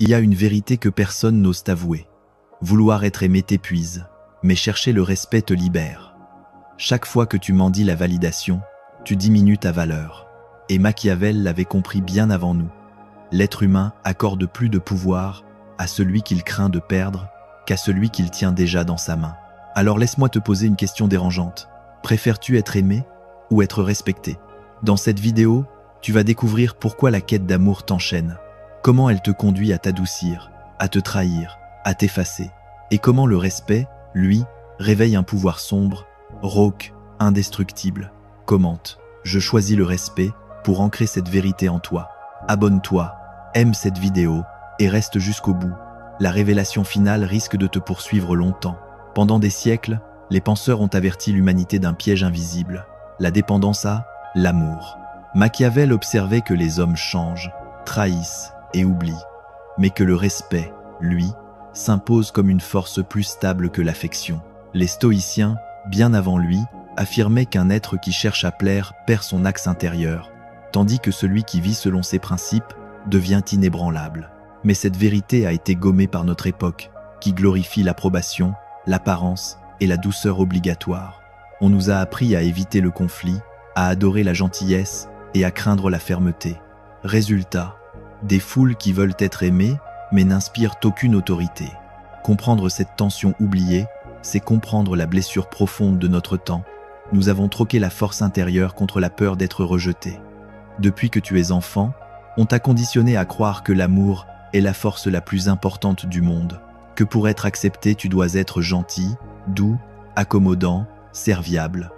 Il y a une vérité que personne n'ose t'avouer. Vouloir être aimé t'épuise, mais chercher le respect te libère. Chaque fois que tu mendies la validation, tu diminues ta valeur. Et Machiavel l'avait compris bien avant nous. L'être humain accorde plus de pouvoir à celui qu'il craint de perdre qu'à celui qu'il tient déjà dans sa main. Alors laisse-moi te poser une question dérangeante. Préfères-tu être aimé ou être respecté? Dans cette vidéo, tu vas découvrir pourquoi la quête d'amour t'enchaîne, comment elle te conduit à t'adoucir, à te trahir, à t'effacer, et comment le respect, lui, réveille un pouvoir sombre, rauque, indestructible. Commente, je choisis le respect pour ancrer cette vérité en toi. Abonne-toi, aime cette vidéo et reste jusqu'au bout. La révélation finale risque de te poursuivre longtemps. Pendant des siècles, les penseurs ont averti l'humanité d'un piège invisible, la dépendance à l'amour. Machiavel observait que les hommes changent, trahissent et oublient, mais que le respect, lui, s'impose comme une force plus stable que l'affection. Les stoïciens, bien avant lui, affirmaient qu'un être qui cherche à plaire perd son axe intérieur, tandis que celui qui vit selon ses principes devient inébranlable. Mais cette vérité a été gommée par notre époque, qui glorifie l'approbation, l'apparence et la douceur obligatoire. On nous a appris à éviter le conflit, à adorer la gentillesse et à craindre la fermeté. Résultat, des foules qui veulent être aimées, mais n'inspirent aucune autorité. Comprendre cette tension oubliée, c'est comprendre la blessure profonde de notre temps. Nous avons troqué la force intérieure contre la peur d'être rejeté. Depuis que tu es enfant, on t'a conditionné à croire que l'amour est la force la plus importante du monde, que pour être accepté, tu dois être gentil, doux, accommodant, serviable.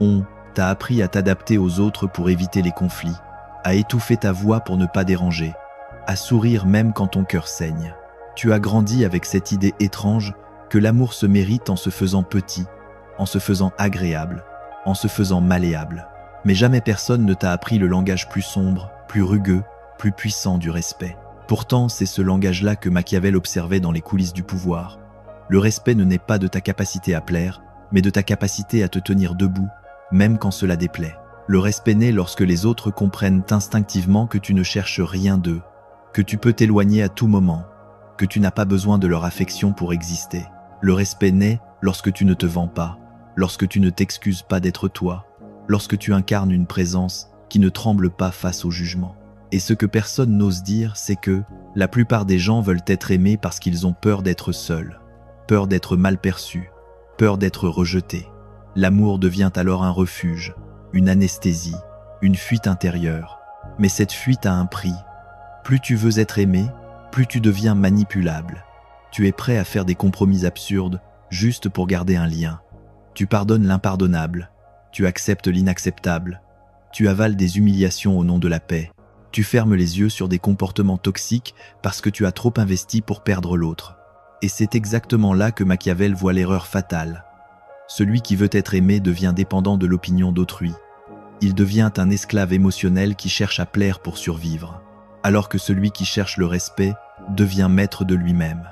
On t'a appris à t'adapter aux autres pour éviter les conflits, à étouffer ta voix pour ne pas déranger, à sourire même quand ton cœur saigne. Tu as grandi avec cette idée étrange que l'amour se mérite en se faisant petit, en se faisant agréable, en se faisant malléable. Mais jamais personne ne t'a appris le langage plus sombre, plus rugueux, plus puissant du respect. Pourtant, c'est ce langage-là que Machiavel observait dans les coulisses du pouvoir. Le respect ne naît pas de ta capacité à plaire, mais de ta capacité à te tenir debout, même quand cela déplaît. Le respect naît lorsque les autres comprennent instinctivement que tu ne cherches rien d'eux, que tu peux t'éloigner à tout moment, que tu n'as pas besoin de leur affection pour exister. Le respect naît lorsque tu ne te vends pas, lorsque tu ne t'excuses pas d'être toi, lorsque tu incarnes une présence qui ne tremble pas face au jugement. Et ce que personne n'ose dire, c'est que la plupart des gens veulent être aimés parce qu'ils ont peur d'être seuls, peur d'être mal perçus, peur d'être rejetés. L'amour devient alors un refuge, une anesthésie, une fuite intérieure. Mais cette fuite a un prix. Plus tu veux être aimé, plus tu deviens manipulable. Tu es prêt à faire des compromis absurdes juste pour garder un lien. Tu pardonnes l'impardonnable, tu acceptes l'inacceptable, tu avales des humiliations au nom de la paix. Tu fermes les yeux sur des comportements toxiques parce que tu as trop investi pour perdre l'autre. Et c'est exactement là que Machiavel voit l'erreur fatale. Celui qui veut être aimé devient dépendant de l'opinion d'autrui. Il devient un esclave émotionnel qui cherche à plaire pour survivre, alors que celui qui cherche le respect devient maître de lui-même.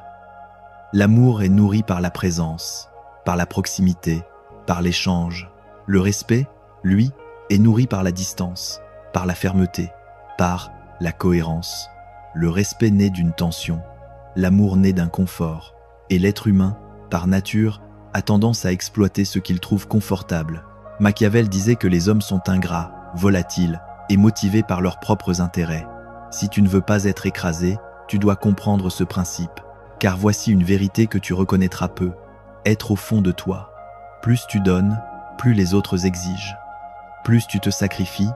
L'amour est nourri par la présence, par la proximité, par l'échange. Le respect, lui, est nourri par la distance, par la fermeté, par la cohérence. Le respect naît d'une tension, l'amour naît d'un confort, et l'être humain, par nature, a tendance à exploiter ce qu'il trouve confortable. Machiavel disait que les hommes sont ingrats, volatiles et motivés par leurs propres intérêts. Si tu ne veux pas être écrasé, tu dois comprendre ce principe, car voici une vérité que tu reconnaîtras peu. Être au fond de toi. Plus tu donnes, plus les autres exigent. Plus tu te sacrifies,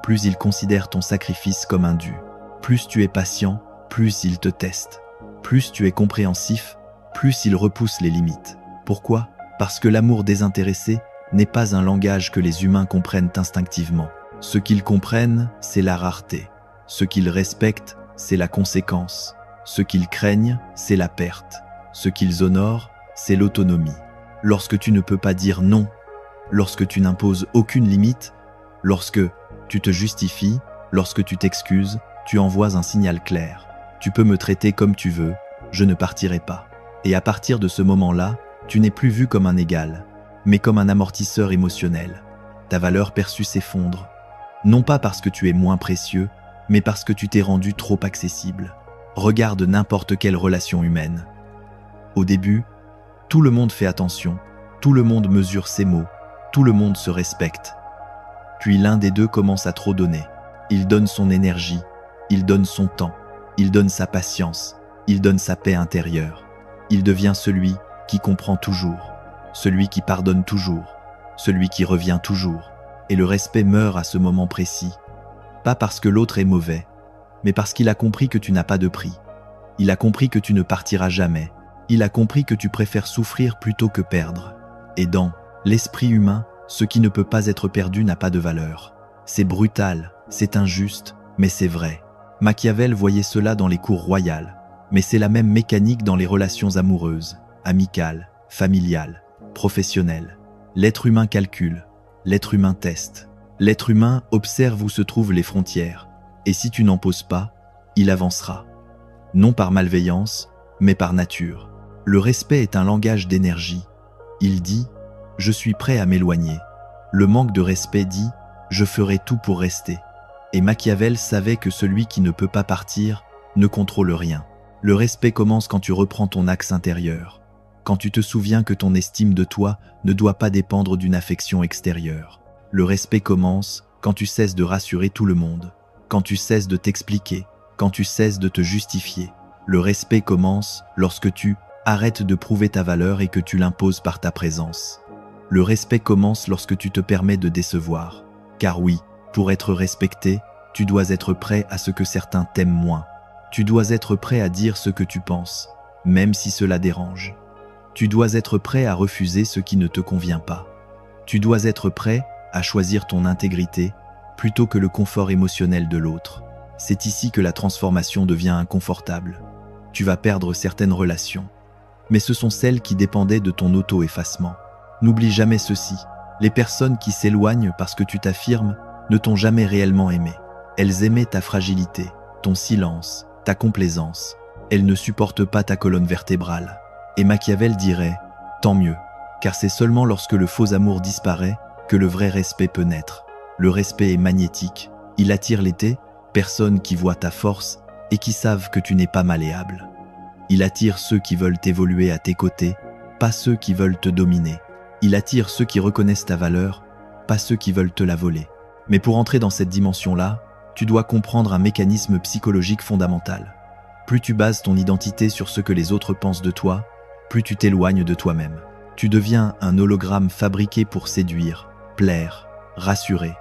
plus ils considèrent ton sacrifice comme un dû. Plus tu es patient, plus ils te testent. Plus tu es compréhensif, plus ils repoussent les limites. Pourquoi? Parce que l'amour désintéressé n'est pas un langage que les humains comprennent instinctivement. Ce qu'ils comprennent, c'est la rareté. Ce qu'ils respectent, c'est la conséquence. Ce qu'ils craignent, c'est la perte. Ce qu'ils honorent, c'est l'autonomie. Lorsque tu ne peux pas dire non, lorsque tu n'imposes aucune limite, lorsque tu te justifies, lorsque tu t'excuses, tu envoies un signal clair. Tu peux me traiter comme tu veux, je ne partirai pas. Et à partir de ce moment-là, tu n'es plus vu comme un égal, mais comme un amortisseur émotionnel. Ta valeur perçue s'effondre, non pas parce que tu es moins précieux, mais parce que tu t'es rendu trop accessible. Regarde n'importe quelle relation humaine. Au début, tout le monde fait attention, tout le monde mesure ses mots, tout le monde se respecte. Puis l'un des deux commence à trop donner. Il donne son énergie, il donne son temps, il donne sa patience, il donne sa paix intérieure. Il devient celui qui comprend toujours, celui qui pardonne toujours, celui qui revient toujours. Et le respect meurt à ce moment précis. Pas parce que l'autre est mauvais, mais parce qu'il a compris que tu n'as pas de prix. Il a compris que tu ne partiras jamais. Il a compris que tu préfères souffrir plutôt que perdre. Et dans l'esprit humain, ce qui ne peut pas être perdu n'a pas de valeur. C'est brutal, c'est injuste, mais c'est vrai. Machiavel voyait cela dans les cours royales, mais c'est la même mécanique dans les relations amoureuses, amicales, familiales, professionnelles. L'être humain calcule, l'être humain teste. L'être humain observe où se trouvent les frontières, et si tu n'en poses pas, il avancera. Non par malveillance, mais par nature. Le respect est un langage d'énergie. Il dit « Je suis prêt à m'éloigner ». Le manque de respect dit « Je ferai tout pour rester ». Et Machiavel savait que celui qui ne peut pas partir ne contrôle rien. Le respect commence quand tu reprends ton axe intérieur, quand tu te souviens que ton estime de toi ne doit pas dépendre d'une affection extérieure. Le respect commence quand tu cesses de rassurer tout le monde, quand tu cesses de t'expliquer, quand tu cesses de te justifier. Le respect commence lorsque tu arrêtes de prouver ta valeur et que tu l'imposes par ta présence. Le respect commence lorsque tu te permets de décevoir. Car oui, pour être respecté, tu dois être prêt à ce que certains t'aiment moins. Tu dois être prêt à dire ce que tu penses, même si cela dérange. Tu dois être prêt à refuser ce qui ne te convient pas. Tu dois être prêt à choisir ton intégrité plutôt que le confort émotionnel de l'autre. C'est ici que la transformation devient inconfortable. Tu vas perdre certaines relations, mais ce sont celles qui dépendaient de ton auto-effacement. N'oublie jamais ceci, les personnes qui s'éloignent parce que tu t'affirmes ne t'ont jamais réellement aimé. Elles aimaient ta fragilité, ton silence, ta complaisance. Elles ne supportent pas ta colonne vertébrale. Et Machiavel dirait « Tant mieux, car c'est seulement lorsque le faux amour disparaît que le vrai respect peut naître. Le respect est magnétique, il attire les personnes qui voient ta force et qui savent que tu n'es pas malléable. Il attire ceux qui veulent évoluer à tes côtés, pas ceux qui veulent te dominer. Il attire ceux qui reconnaissent ta valeur, pas ceux qui veulent te la voler. Mais pour entrer dans cette dimension-là, tu dois comprendre un mécanisme psychologique fondamental. Plus tu bases ton identité sur ce que les autres pensent de toi, plus tu t'éloignes de toi-même. Tu deviens un hologramme fabriqué pour séduire, plaire, rassurer.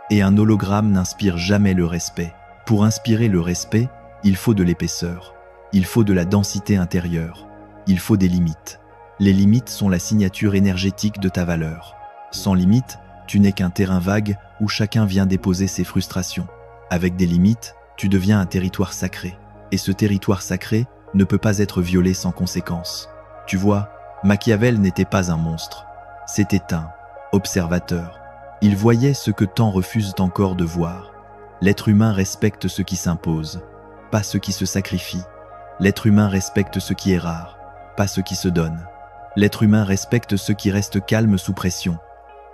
Et un hologramme n'inspire jamais le respect. Pour inspirer le respect, il faut de l'épaisseur. Il faut de la densité intérieure. Il faut des limites. Les limites sont la signature énergétique de ta valeur. Sans limites, tu n'es qu'un terrain vague où chacun vient déposer ses frustrations. Avec des limites, tu deviens un territoire sacré. Et ce territoire sacré ne peut pas être violé sans conséquence. Tu vois, Machiavel n'était pas un monstre. C'était un observateur. Il voyait ce que tant refusent encore de voir. L'être humain respecte ce qui s'impose, pas ce qui se sacrifie. L'être humain respecte ce qui est rare, pas ce qui se donne. L'être humain respecte ce qui reste calme sous pression,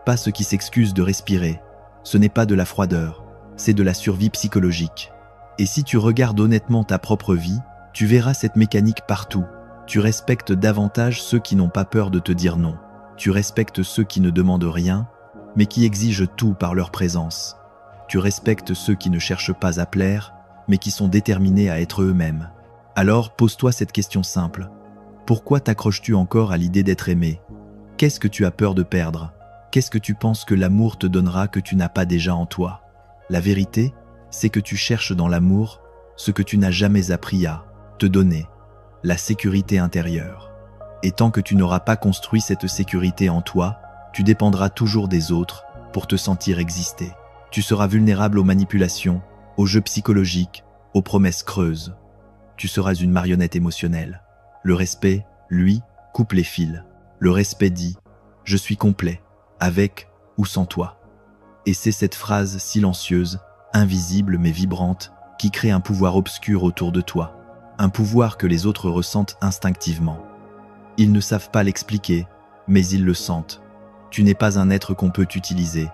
pas ce qui s'excuse de respirer. Ce n'est pas de la froideur, c'est de la survie psychologique. Et si tu regardes honnêtement ta propre vie, tu verras cette mécanique partout. Tu respectes davantage ceux qui n'ont pas peur de te dire non. Tu respectes ceux qui ne demandent rien, mais qui exigent tout par leur présence. Tu respectes ceux qui ne cherchent pas à plaire, mais qui sont déterminés à être eux-mêmes. Alors pose-toi cette question simple. Pourquoi t'accroches-tu encore à l'idée d'être aimé? Qu'est-ce que tu as peur de perdre? Qu'est-ce que tu penses que l'amour te donnera que tu n'as pas déjà en toi? La vérité, c'est que tu cherches dans l'amour ce que tu n'as jamais appris à te donner, la sécurité intérieure. Et tant que tu n'auras pas construit cette sécurité en toi, tu dépendras toujours des autres pour te sentir exister. Tu seras vulnérable aux manipulations, aux jeux psychologiques, aux promesses creuses. Tu seras une marionnette émotionnelle. Le respect, lui, coupe les fils. Le respect dit « Je suis complet, avec ou sans toi ». Et c'est cette phrase silencieuse, invisible mais vibrante, qui crée un pouvoir obscur autour de toi. Un pouvoir que les autres ressentent instinctivement. Ils ne savent pas l'expliquer, mais ils le sentent. Tu n'es pas un être qu'on peut utiliser.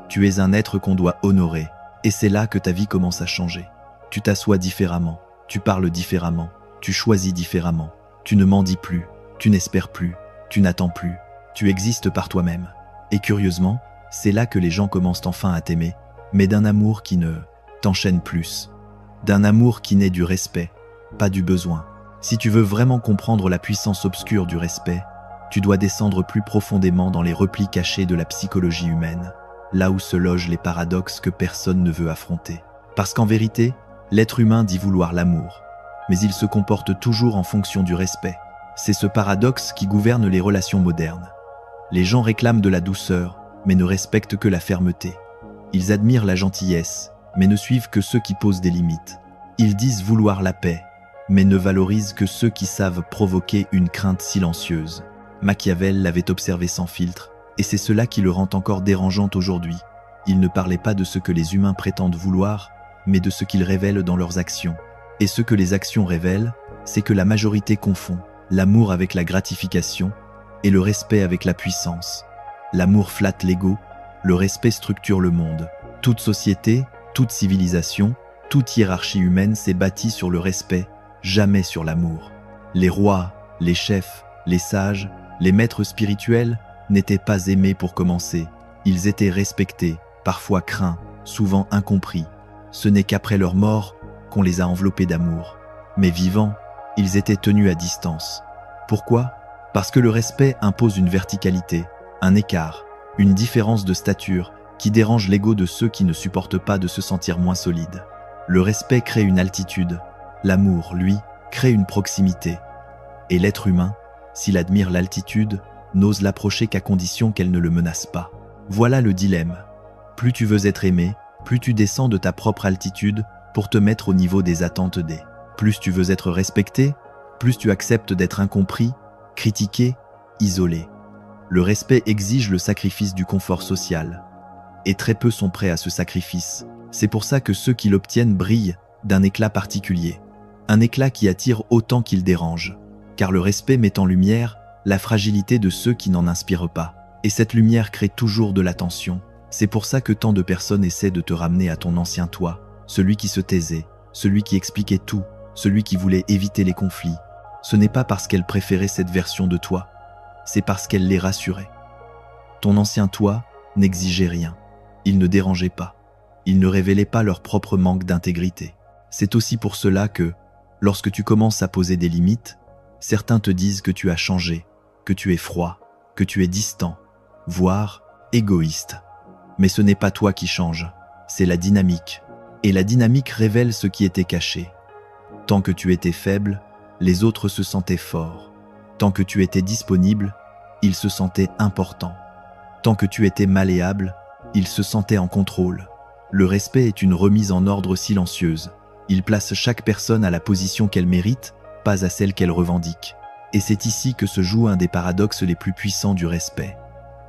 Tu es un être qu'on doit honorer. Et c'est là que ta vie commence à changer. Tu t'assois différemment. tu parles différemment, tu choisis différemment, tu ne mendis plus, tu n'espères plus, tu n'attends plus, tu existes par toi-même. Et curieusement, c'est là que les gens commencent enfin à t'aimer, mais d'un amour qui ne t'enchaîne plus, d'un amour qui naît du respect, pas du besoin. Si tu veux vraiment comprendre la puissance obscure du respect, tu dois descendre plus profondément dans les replis cachés de la psychologie humaine, là où se logent les paradoxes que personne ne veut affronter. Parce qu'en vérité, l'être humain dit vouloir l'amour, mais il se comporte toujours en fonction du respect. C'est ce paradoxe qui gouverne les relations modernes. Les gens réclament de la douceur, mais ne respectent que la fermeté. Ils admirent la gentillesse, mais ne suivent que ceux qui posent des limites. Ils disent vouloir la paix, mais ne valorisent que ceux qui savent provoquer une crainte silencieuse. Machiavel l'avait observé sans filtre, et c'est cela qui le rend encore dérangeant aujourd'hui. Il ne parlait pas de ce que les humains prétendent vouloir, mais de ce qu'ils révèlent dans leurs actions. Et ce que les actions révèlent, c'est que la majorité confond l'amour avec la gratification et le respect avec la puissance. L'amour flatte l'ego, le respect structure le monde. Toute société, toute civilisation, toute hiérarchie humaine s'est bâtie sur le respect, jamais sur l'amour. Les rois, les chefs, les sages, les maîtres spirituels n'étaient pas aimés pour commencer. Ils étaient respectés, parfois craints, souvent incompris. Ce n'est qu'après leur mort qu'on les a enveloppés d'amour. Mais vivants, ils étaient tenus à distance. Pourquoi ? Parce que le respect impose une verticalité, un écart, une différence de stature qui dérange l'ego de ceux qui ne supportent pas de se sentir moins solides. Le respect crée une altitude, l'amour, lui, crée une proximité. Et l'être humain, s'il admire l'altitude, n'ose l'approcher qu'à condition qu'elle ne le menace pas. Voilà le dilemme. Plus tu veux être aimé, plus tu descends de ta propre altitude pour te mettre au niveau des attentes des. Plus tu veux être respecté, plus tu acceptes d'être incompris, critiqué, isolé. Le respect exige le sacrifice du confort social. Et très peu sont prêts à ce sacrifice. C'est pour ça que ceux qui l'obtiennent brillent d'un éclat particulier. Un éclat qui attire autant qu'il dérange. Car le respect met en lumière la fragilité de ceux qui n'en inspirent pas. Et cette lumière crée toujours de la tension. C'est pour ça que tant de personnes essaient de te ramener à ton ancien toi, celui qui se taisait, celui qui expliquait tout, celui qui voulait éviter les conflits. Ce n'est pas parce qu'elles préféraient cette version de toi, c'est parce qu'elles les rassuraient. Ton ancien toi n'exigeait rien, il ne dérangeait pas, il ne révélait pas leur propre manque d'intégrité. C'est aussi pour cela que, lorsque tu commences à poser des limites, certains te disent que tu as changé, que tu es froid, que tu es distant, voire égoïste. Mais ce n'est pas toi qui change, c'est la dynamique. Et la dynamique révèle ce qui était caché. Tant que tu étais faible, les autres se sentaient forts. Tant que tu étais disponible, ils se sentaient importants. Tant que tu étais malléable, ils se sentaient en contrôle. Le respect est une remise en ordre silencieuse. Il place chaque personne à la position qu'elle mérite, pas à celle qu'elle revendique. Et c'est ici que se joue un des paradoxes les plus puissants du respect.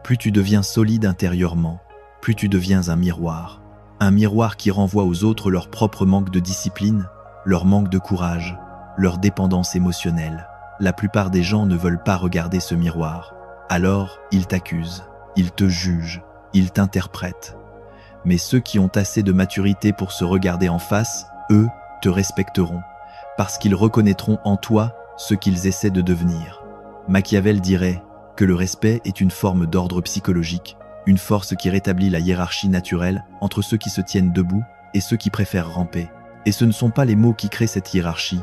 Plus tu deviens solide intérieurement, plus tu deviens un miroir. Un miroir qui renvoie aux autres leur propre manque de discipline, leur manque de courage, leur dépendance émotionnelle. La plupart des gens ne veulent pas regarder ce miroir. Alors, ils t'accusent, ils te jugent, ils t'interprètent. Mais ceux qui ont assez de maturité pour se regarder en face, eux, te respecteront, parce qu'ils reconnaîtront en toi ce qu'ils essaient de devenir. Machiavel dirait que le respect est une forme d'ordre psychologique, une force qui rétablit la hiérarchie naturelle entre ceux qui se tiennent debout et ceux qui préfèrent ramper. Et ce ne sont pas les mots qui créent cette hiérarchie,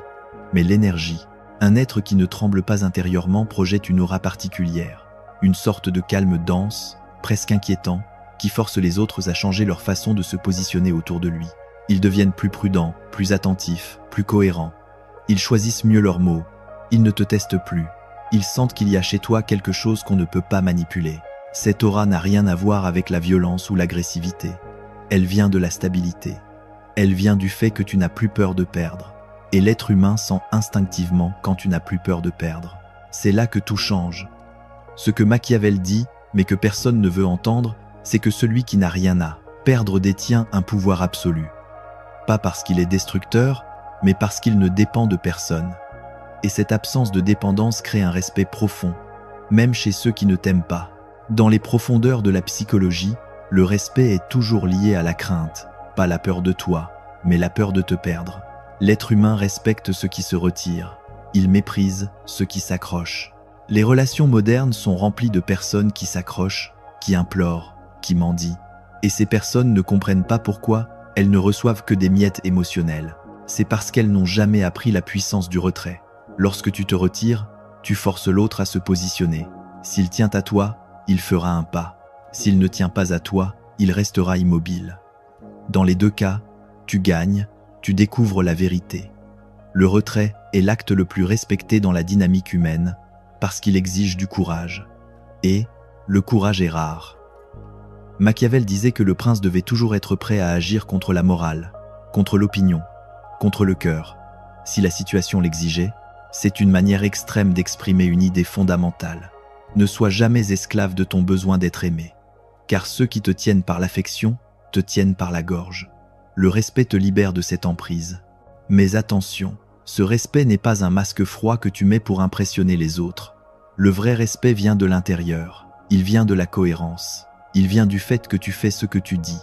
mais l'énergie. Un être qui ne tremble pas intérieurement projette une aura particulière, une sorte de calme dense, presque inquiétant, qui force les autres à changer leur façon de se positionner autour de lui. Ils deviennent plus prudents, plus attentifs, plus cohérents. Ils choisissent mieux leurs mots. Ils ne te testent plus. Ils sentent qu'il y a chez toi quelque chose qu'on ne peut pas manipuler. Cette aura n'a rien à voir avec la violence ou l'agressivité. Elle vient de la stabilité. Elle vient du fait que tu n'as plus peur de perdre. Et l'être humain sent instinctivement quand tu n'as plus peur de perdre. C'est là que tout change. Ce que Machiavel dit, mais que personne ne veut entendre, c'est que celui qui n'a rien à perdre détient un pouvoir absolu. Pas parce qu'il est destructeur, mais parce qu'il ne dépend de personne. Et cette absence de dépendance crée un respect profond, même chez ceux qui ne t'aiment pas. Dans les profondeurs de la psychologie, le respect est toujours lié à la crainte, pas la peur de toi, mais la peur de te perdre. L'être humain respecte ceux qui se retirent. Il méprise ceux qui s'accrochent. Les relations modernes sont remplies de personnes qui s'accrochent, qui implorent, qui mendient. Et ces personnes ne comprennent pas pourquoi elles ne reçoivent que des miettes émotionnelles. C'est parce qu'elles n'ont jamais appris la puissance du retrait. Lorsque tu te retires, tu forces l'autre à se positionner. S'il tient à toi, il fera un pas. S'il ne tient pas à toi, il restera immobile. Dans les deux cas, tu gagnes, tu découvres la vérité. Le retrait est l'acte le plus respecté dans la dynamique humaine parce qu'il exige du courage. Et le courage est rare. Machiavel disait que le prince devait toujours être prêt à agir contre la morale, contre l'opinion, contre le cœur. Si la situation l'exigeait, c'est une manière extrême d'exprimer une idée fondamentale. Ne sois jamais esclave de ton besoin d'être aimé, car ceux qui te tiennent par l'affection te tiennent par la gorge. Le respect te libère de cette emprise. Mais attention, ce respect n'est pas un masque froid que tu mets pour impressionner les autres. Le vrai respect vient de l'intérieur. Il vient de la cohérence. Il vient du fait que tu fais ce que tu dis.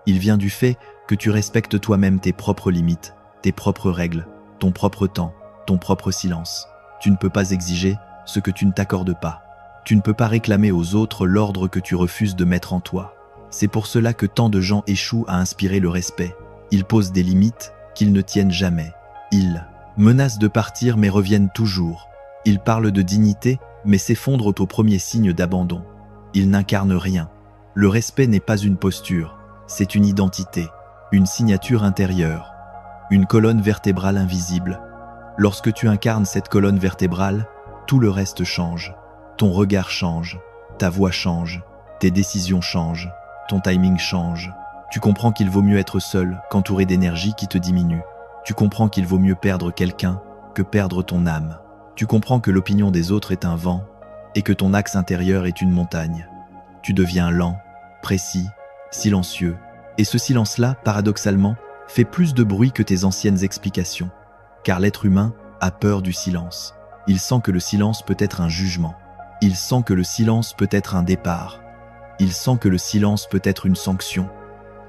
Il vient du fait que tu respectes toi-même tes propres limites, tes propres règles, ton propre temps, ton propre silence. Tu ne peux pas exiger ce que tu ne t'accordes pas. Tu ne peux pas réclamer aux autres l'ordre que tu refuses de mettre en toi. C'est pour cela que tant de gens échouent à inspirer le respect. Ils posent des limites qu'ils ne tiennent jamais. Ils menacent de partir mais reviennent toujours. Ils parlent de dignité mais s'effondrent au premier signe d'abandon. Ils n'incarnent rien. Le respect n'est pas une posture, c'est une identité, une signature intérieure, une colonne vertébrale invisible. Lorsque tu incarnes cette colonne vertébrale, tout le reste change. Ton regard change, ta voix change, tes décisions changent, ton timing change. Tu comprends qu'il vaut mieux être seul qu'entouré d'énergie qui te diminue. Tu comprends qu'il vaut mieux perdre quelqu'un que perdre ton âme. Tu comprends que l'opinion des autres est un vent et que ton axe intérieur est une montagne. Tu deviens lent, précis, silencieux. Et ce silence-là, paradoxalement, fait plus de bruit que tes anciennes explications. Car l'être humain a peur du silence. Il sent que le silence peut être un jugement. Il sent que le silence peut être un départ. Il sent que le silence peut être une sanction.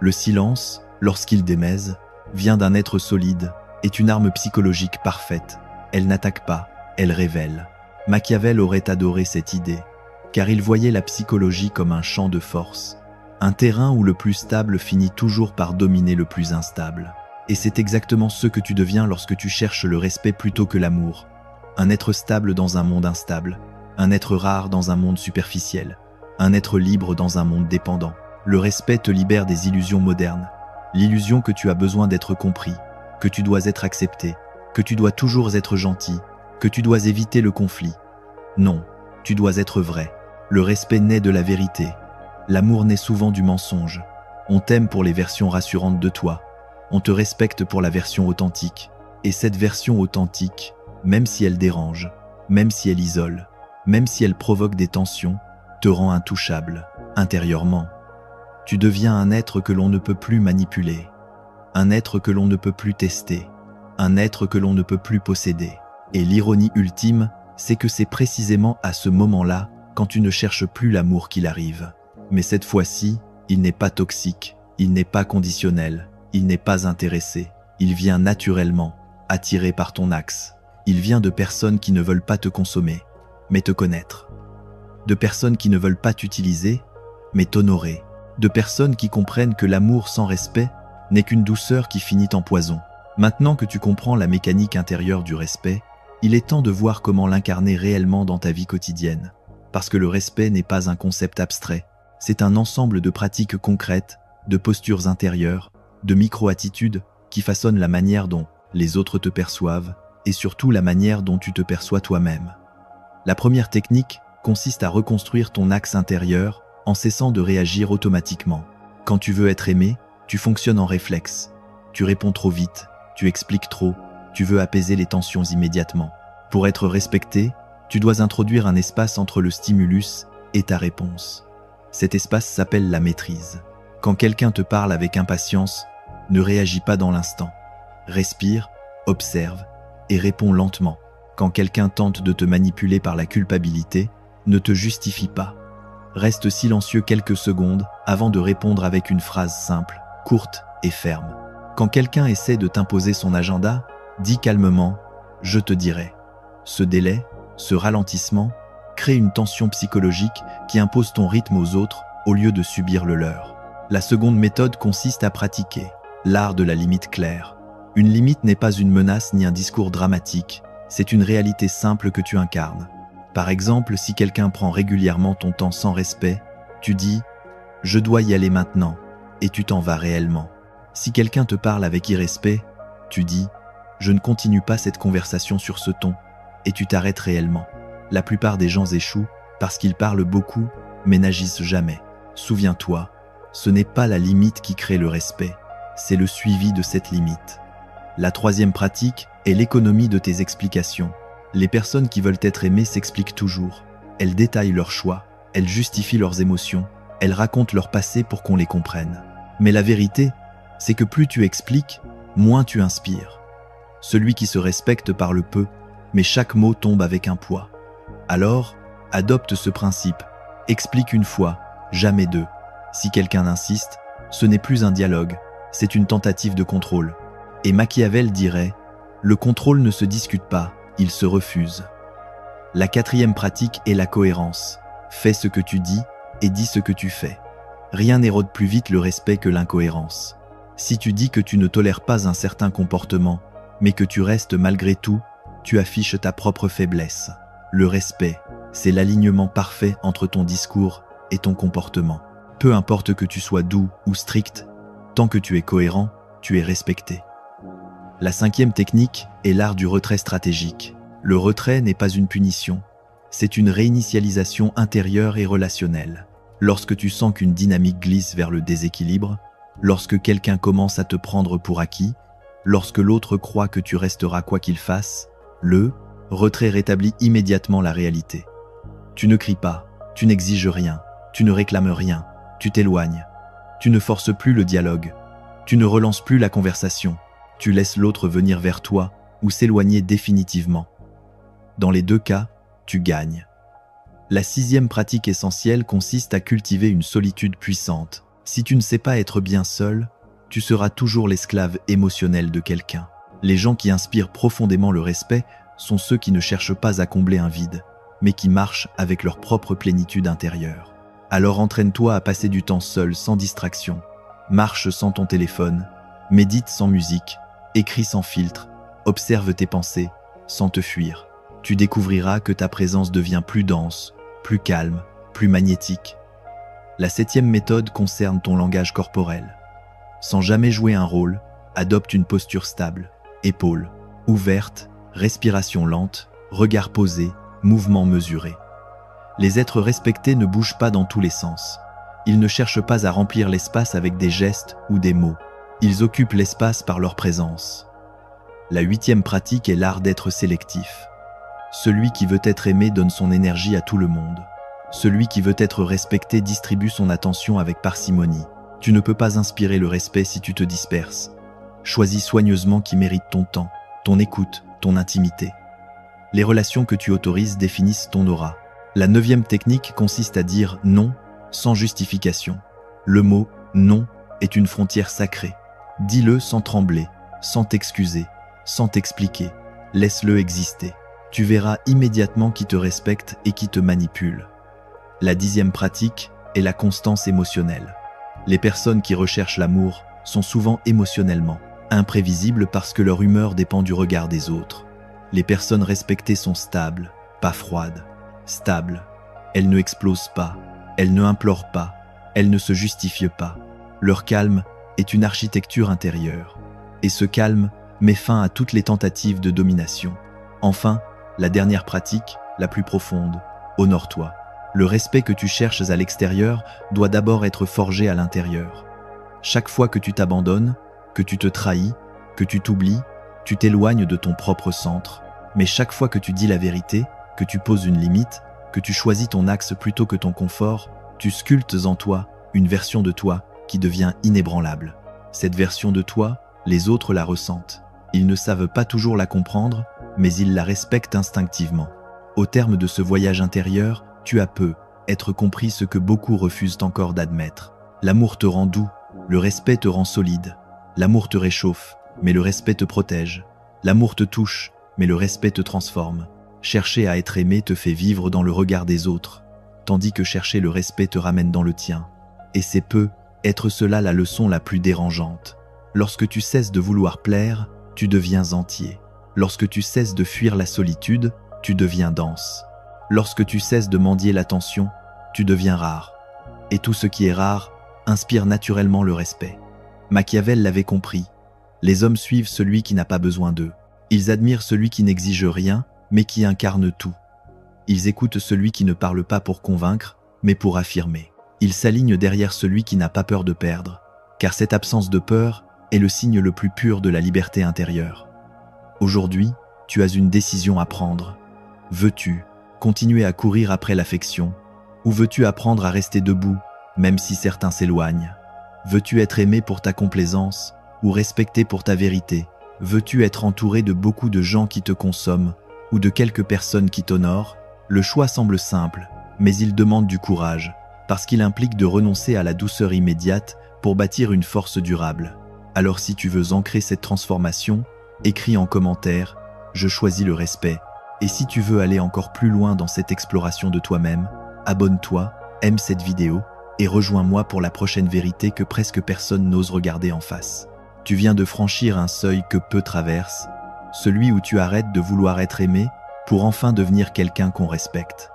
Le silence, lorsqu'il démèse, vient d'un être solide, est une arme psychologique parfaite. Elle n'attaque pas, elle révèle. Machiavel aurait adoré cette idée, car il voyait la psychologie comme un champ de force, un terrain où le plus stable finit toujours par dominer le plus instable. Et c'est exactement ce que tu deviens lorsque tu cherches le respect plutôt que l'amour. Un être stable dans un monde instable, un être rare dans un monde superficiel, un être libre dans un monde dépendant. Le respect te libère des illusions modernes, l'illusion que tu as besoin d'être compris, que tu dois être accepté, que tu dois toujours être gentil, que tu dois éviter le conflit. Non, tu dois être vrai. Le respect naît de la vérité. L'amour naît souvent du mensonge. On t'aime pour les versions rassurantes de toi. On te respecte pour la version authentique. Et cette version authentique, même si elle dérange, même si elle isole, même si elle provoque des tensions, te rend intouchable, intérieurement. Tu deviens un être que l'on ne peut plus manipuler, un être que l'on ne peut plus tester, un être que l'on ne peut plus posséder. Et l'ironie ultime, c'est que c'est précisément à ce moment-là, quand tu ne cherches plus l'amour qu'il arrive. Mais cette fois-ci, il n'est pas toxique, il n'est pas conditionnel, il n'est pas intéressé. Il vient naturellement, attiré par ton axe. Il vient de personnes qui ne veulent pas te consommer, mais te connaître. De personnes qui ne veulent pas t'utiliser, mais t'honorer. De personnes qui comprennent que l'amour sans respect n'est qu'une douceur qui finit en poison. Maintenant que tu comprends la mécanique intérieure du respect, il est temps de voir comment l'incarner réellement dans ta vie quotidienne. Parce que le respect n'est pas un concept abstrait, c'est un ensemble de pratiques concrètes, de postures intérieures, de micro-attitudes qui façonnent la manière dont les autres te perçoivent et surtout la manière dont tu te perçois toi-même. La première technique consiste à reconstruire ton axe intérieur en cessant de réagir automatiquement. Quand tu veux être aimé, tu fonctionnes en réflexe. Tu réponds trop vite, tu expliques trop, tu veux apaiser les tensions immédiatement. Pour être respecté, tu dois introduire un espace entre le stimulus et ta réponse. Cet espace s'appelle la maîtrise. Quand quelqu'un te parle avec impatience, ne réagis pas dans l'instant. Respire, observe et réponds lentement. Quand quelqu'un tente de te manipuler par la culpabilité, ne te justifie pas. Reste silencieux quelques secondes avant de répondre avec une phrase simple, courte et ferme. Quand quelqu'un essaie de t'imposer son agenda, Dis calmement « je te dirai ». Ce délai, ce ralentissement, crée une tension psychologique qui impose ton rythme aux autres au lieu de subir le leur. La seconde méthode consiste à pratiquer l'art de la limite claire. Une limite n'est pas une menace ni un discours dramatique, c'est une réalité simple que tu incarnes. Par exemple, si quelqu'un prend régulièrement ton temps sans respect, tu dis « je dois y aller maintenant » et tu t'en vas réellement. Si quelqu'un te parle avec irrespect, tu dis « je ne continue pas cette conversation sur ce ton » et tu t'arrêtes réellement. La plupart des gens échouent parce qu'ils parlent beaucoup mais n'agissent jamais. Souviens-toi, ce n'est pas la limite qui crée le respect, c'est le suivi de cette limite. La troisième pratique est l'économie de tes explications. Les personnes qui veulent être aimées s'expliquent toujours. Elles détaillent leurs choix, elles justifient leurs émotions, elles racontent leur passé pour qu'on les comprenne. Mais la vérité, c'est que plus tu expliques, moins tu inspires. Celui qui se respecte parle peu, mais chaque mot tombe avec un poids. Alors, adopte ce principe. Explique une fois, jamais deux. Si quelqu'un insiste, ce n'est plus un dialogue, c'est une tentative de contrôle. Et Machiavel dirait « le contrôle ne se discute pas, il se refuse ». La quatrième pratique est la cohérence. Fais ce que tu dis et dis ce que tu fais. Rien n'érode plus vite le respect que l'incohérence. Si tu dis que tu ne tolères pas un certain comportement, mais que tu restes malgré tout, tu affiches ta propre faiblesse. Le respect, c'est l'alignement parfait entre ton discours et ton comportement. Peu importe que tu sois doux ou strict, tant que tu es cohérent, tu es respecté. La cinquième technique est l'art du retrait stratégique. Le retrait n'est pas une punition, c'est une réinitialisation intérieure et relationnelle. Lorsque tu sens qu'une dynamique glisse vers le déséquilibre, lorsque quelqu'un commence à te prendre pour acquis, lorsque l'autre croit que tu resteras quoi qu'il fasse, le retrait rétablit immédiatement la réalité. Tu ne cries pas, tu n'exiges rien, tu ne réclames rien, tu t'éloignes. Tu ne forces plus le dialogue, tu ne relances plus la conversation, tu laisses l'autre venir vers toi ou s'éloigner définitivement. Dans les deux cas, tu gagnes. La sixième pratique essentielle consiste à cultiver une solitude puissante. Si tu ne sais pas être bien seul, tu seras toujours l'esclave émotionnel de quelqu'un. Les gens qui inspirent profondément le respect sont ceux qui ne cherchent pas à combler un vide, mais qui marchent avec leur propre plénitude intérieure. Alors entraîne-toi à passer du temps seul sans distraction. Marche sans ton téléphone, médite sans musique, écris sans filtre, observe tes pensées sans te fuir. Tu découvriras que ta présence devient plus dense, plus calme, plus magnétique. La septième méthode concerne ton langage corporel. Sans jamais jouer un rôle, adopte une posture stable, épaules ouvertes, respiration lente, regard posé, mouvement mesuré. Les êtres respectés ne bougent pas dans tous les sens. Ils ne cherchent pas à remplir l'espace avec des gestes ou des mots. Ils occupent l'espace par leur présence. La huitième pratique est l'art d'être sélectif. Celui qui veut être aimé donne son énergie à tout le monde. Celui qui veut être respecté distribue son attention avec parcimonie. Tu ne peux pas inspirer le respect si tu te disperses. Choisis soigneusement qui mérite ton temps, ton écoute, ton intimité. Les relations que tu autorises définissent ton aura. La neuvième technique consiste à dire non sans justification. Le mot « non » est une frontière sacrée. Dis-le sans trembler, sans t'excuser, sans t'expliquer. Laisse-le exister. Tu verras immédiatement qui te respecte et qui te manipule. La dixième pratique est la constance émotionnelle. Les personnes qui recherchent l'amour sont souvent émotionnellement imprévisibles parce que leur humeur dépend du regard des autres. Les personnes respectées sont stables, pas froides. Stables. Elles ne explosent pas, elles ne implorent pas, elles ne se justifient pas. Leur calme est une architecture intérieure. Et ce calme met fin à toutes les tentatives de domination. Enfin, la dernière pratique, la plus profonde, honore-toi. Le respect que tu cherches à l'extérieur doit d'abord être forgé à l'intérieur. Chaque fois que tu t'abandonnes, que tu te trahis, que tu t'oublies, tu t'éloignes de ton propre centre. Mais chaque fois que tu dis la vérité, que tu poses une limite, que tu choisis ton axe plutôt que ton confort, tu sculptes en toi une version de toi qui devient inébranlable. Cette version de toi, les autres la ressentent. Ils ne savent pas toujours la comprendre, mais ils la respectent instinctivement. Au terme de ce voyage intérieur, tu as peu être compris ce que beaucoup refusent encore d'admettre. L'amour te rend doux, le respect te rend solide. L'amour te réchauffe, mais le respect te protège. L'amour te touche, mais le respect te transforme. Chercher à être aimé te fait vivre dans le regard des autres, tandis que chercher le respect te ramène dans le tien. Et c'est être cela la leçon la plus dérangeante. Lorsque tu cesses de vouloir plaire, tu deviens entier. Lorsque tu cesses de fuir la solitude, tu deviens dense. Lorsque tu cesses de mendier l'attention, tu deviens rare. Et tout ce qui est rare inspire naturellement le respect. Machiavel l'avait compris. Les hommes suivent celui qui n'a pas besoin d'eux. Ils admirent celui qui n'exige rien, mais qui incarne tout. Ils écoutent celui qui ne parle pas pour convaincre, mais pour affirmer. Ils s'alignent derrière celui qui n'a pas peur de perdre, car cette absence de peur est le signe le plus pur de la liberté intérieure. Aujourd'hui, tu as une décision à prendre. Veux-tu continuer à courir après l'affection, ou veux-tu apprendre à rester debout, même si certains s'éloignent? Veux-tu être aimé pour ta complaisance, ou respecté pour ta vérité? Veux-tu être entouré de beaucoup de gens qui te consomment, ou de quelques personnes qui t'honorent? Le choix semble simple, mais il demande du courage, parce qu'il implique de renoncer à la douceur immédiate pour bâtir une force durable. Alors si tu veux ancrer cette transformation, écris en commentaire « Je choisis le respect ». Et si tu veux aller encore plus loin dans cette exploration de toi-même, abonne-toi, aime cette vidéo et rejoins-moi pour la prochaine vérité que presque personne n'ose regarder en face. Tu viens de franchir un seuil que peu traversent, celui où tu arrêtes de vouloir être aimé pour enfin devenir quelqu'un qu'on respecte.